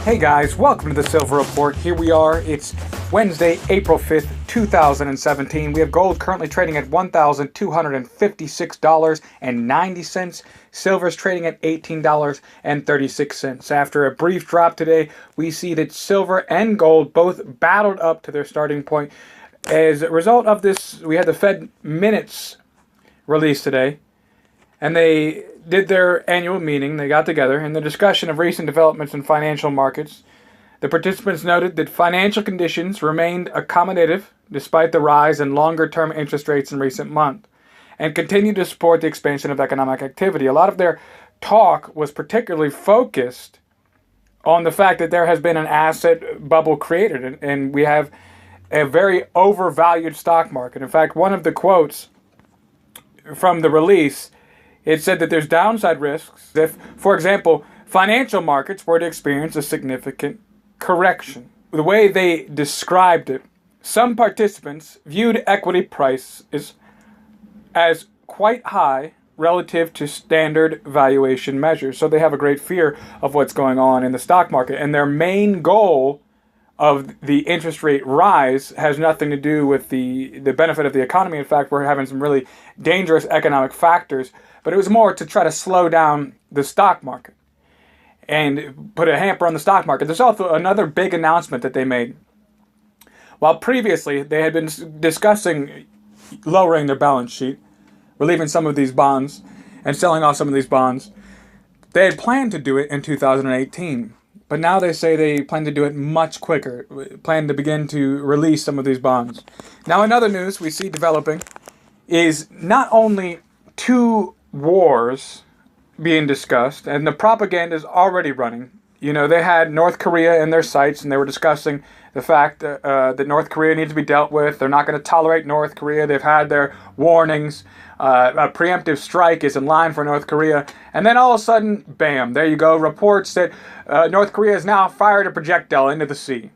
Hey guys, welcome to the Silver Report. Here we are. It's Wednesday, April 5th, 2017. We have gold currently trading at $1,256.90. Silver's trading at $18.36. After a brief drop today, we see that silver and gold both battled up to their starting point. As a result of this, we had the Fed minutes released today, and they did their annual meeting. They got together in the discussion of recent developments in financial markets. The participants noted that financial conditions remained accommodative despite the rise in longer-term interest rates in recent months, and continued to support the expansion of economic activity. A lot of their talk was particularly focused on the fact that there has been an asset bubble created, and we have a very overvalued stock market. In fact, one of the quotes from the release, it said that there's downside risks if, for example, financial markets were to experience a significant correction. The way they described it, some participants viewed equity prices as quite high relative to standard valuation measures. So they have a great fear of what's going on in the stock market. And their main goal of the interest rate rise has nothing to do with the benefit of the economy. In fact, we're having some really dangerous economic factors. But it was more to try to slow down the stock market and put a hamper on the stock market. There's also another big announcement that they made. While previously they had been discussing lowering their balance sheet, relieving some of these bonds, and selling off some of these bonds, they had planned to do it in 2018. But now they say they plan to do it much quicker, plan to begin to release some of these bonds. Now, in other news we see developing is not only two wars being discussed, and the propaganda is already running. You know, they had North Korea in their sights, and they were discussing the fact that North Korea needs to be dealt with. They're not going to tolerate North Korea. They've had their warnings. A preemptive strike is in line for North Korea. And then all of a sudden, bam, there you go. Reports that North Korea has now fired a projectile into the sea.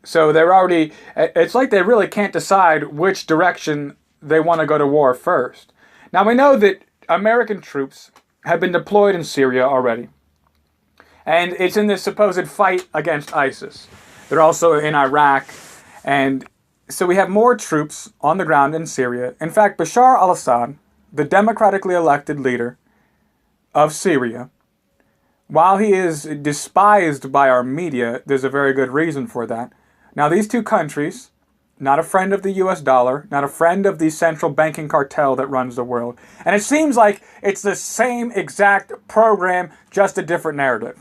So they're already, it's like they really can't decide which direction they want to go to war first. Now, we know that American troops have been deployed in Syria already. And it's in this supposed fight against ISIS. They're also in Iraq. And so we have more troops on the ground in Syria. In fact, Bashar al-Assad, the democratically elected leader of Syria, while he is despised by our media, there's a very good reason for that. Now, these two countries, not a friend of the US dollar, not a friend of the central banking cartel that runs the world. And it seems like it's the same exact program, just a different narrative.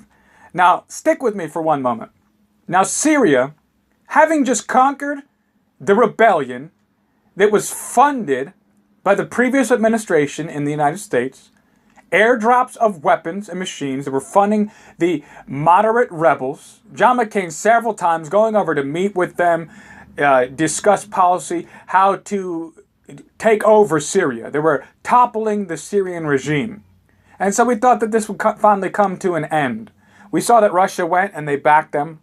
Now, stick with me for one moment. Now, Syria, having just conquered the rebellion that was funded by the previous administration in the United States, airdrops of weapons and machines that were funding the moderate rebels, John McCain several times going over to meet with them, discuss policy, how to take over Syria. They were toppling the Syrian regime. And so we thought that this would finally come to an end. We saw that Russia went and they backed them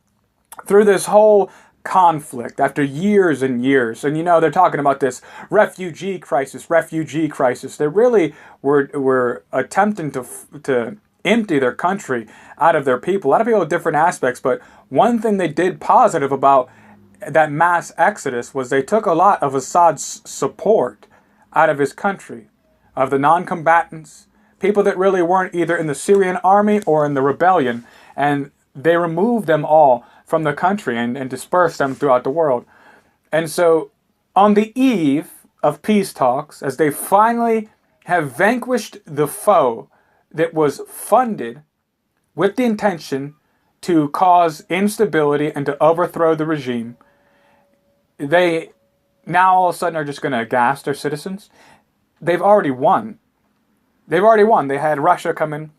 through this whole conflict after years and years. And you know, they're talking about this refugee crisis. They really were attempting to empty their country out of their people. A lot of people have different aspects, but one thing they did positive about that mass exodus was they took a lot of Assad's support out of his country, of the non-combatants, people that really weren't either in the Syrian army or in the rebellion, and they removed them all from the country and dispersed them throughout the world. And so on the eve of peace talks, as they finally have vanquished the foe that was funded with the intention to cause instability and to overthrow the regime, they now all of a sudden are just going to aghast their citizens. They've already won. They had Russia come in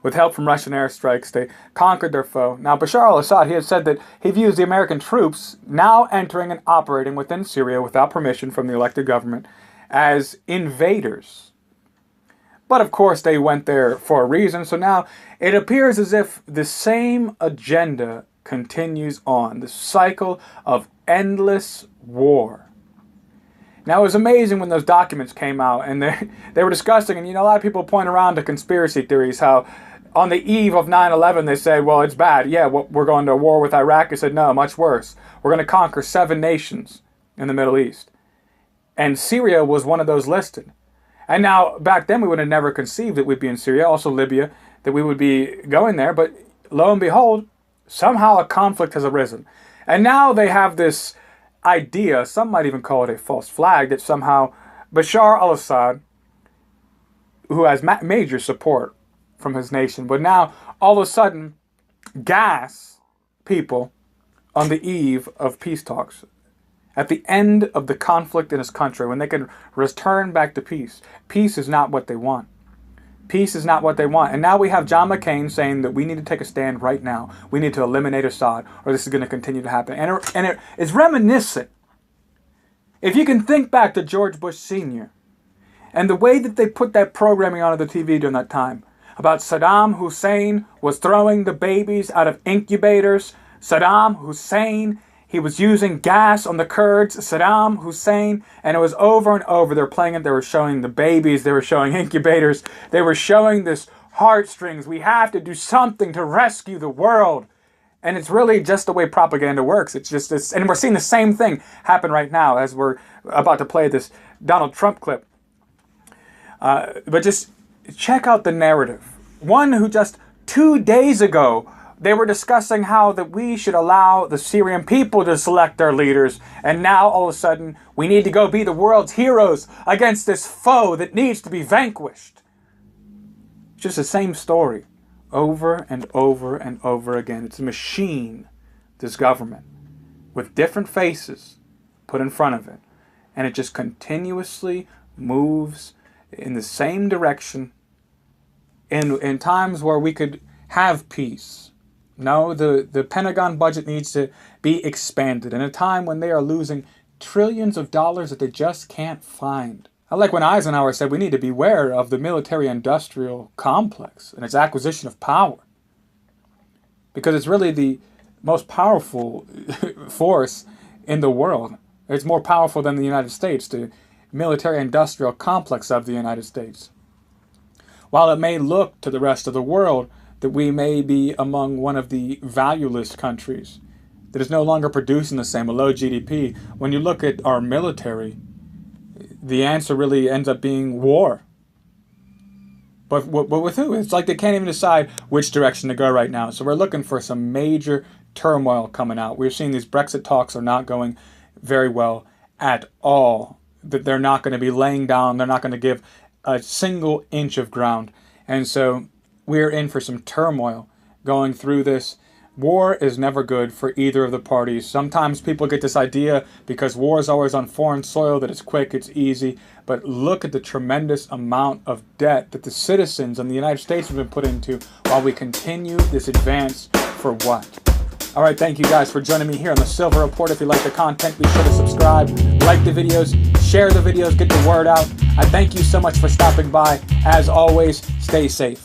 with help from Russian airstrikes. They conquered their foe. Now, Bashar al-Assad, he had said that he views the American troops now entering and operating within Syria without permission from the elected government as invaders. But of course, they went there for a reason. So now it appears as if the same agenda continues on. The cycle of endless war. Now, it was amazing when those documents came out and they were discussing, and you know, a lot of people point around to conspiracy theories, how on the eve of 9/11, they said, well, it's bad. Yeah, we're going to war with Iraq. They said, no, much worse. We're going to conquer 7 nations in the Middle East. And Syria was one of those listed. And now, back then, we would have never conceived that we'd be in Syria, also Libya, that we would be going there. But lo and behold, somehow a conflict has arisen. And now they have this idea, some might even call it a false flag, that somehow Bashar al-Assad, who has major support from his nation, but now all of a sudden gas people on the eve of peace talks, at the end of the conflict in his country, when they can return back to peace. Peace is not what they want. Peace is not what they want. And now we have John McCain saying that we need to take a stand right now. We need to eliminate Assad, or this is going to continue to happen. And it is reminiscent. If you can think back to George Bush Sr. and the way that they put that programming onto the TV during that time, about Saddam Hussein was throwing the babies out of incubators. Saddam Hussein, he was using gas on the Kurds. Saddam Hussein, and it was over and over. They were playing it. They were showing the babies. They were showing incubators. They were showing this heartstrings. We have to do something to rescue the world. And it's really just the way propaganda works. It's just this, and we're seeing the same thing happen right now as we're about to play this Donald Trump clip. But just check out the narrative. One who just 2 days ago, they were discussing how that we should allow the Syrian people to select their leaders. And now all of a sudden, we need to go be the world's heroes against this foe that needs to be vanquished. It's just the same story over and over and over again. It's a machine, this government, with different faces put in front of it. And it just continuously moves in the same direction in times where we could have peace. No, the Pentagon budget needs to be expanded in a time when they are losing trillions of dollars that they just can't find. I like when Eisenhower said we need to beware of the military-industrial complex and its acquisition of power, because it's really the most powerful force in the world. It's more powerful than the United States, the military-industrial complex of the United States. While it may look to the rest of the world that we may be among one of the valueless countries that is no longer producing the same, a low GDP, when you look at our military, the answer really ends up being war. But with who? It's like they can't even decide which direction to go right now. So we're looking for some major turmoil coming out. We're seeing these Brexit talks are not going very well at all. That they're not going to be laying down. They're not going to give a single inch of ground. And so we're in for some turmoil going through this. War is never good for either of the parties. Sometimes people get this idea because war is always on foreign soil that it's quick, it's easy. But look at the tremendous amount of debt that the citizens in the United States have been put into while we continue this advance for what? All right, thank you guys for joining me here on the Silver Report. If you like the content, be sure to subscribe, like the videos, share the videos, get the word out. I thank you so much for stopping by. As always, stay safe.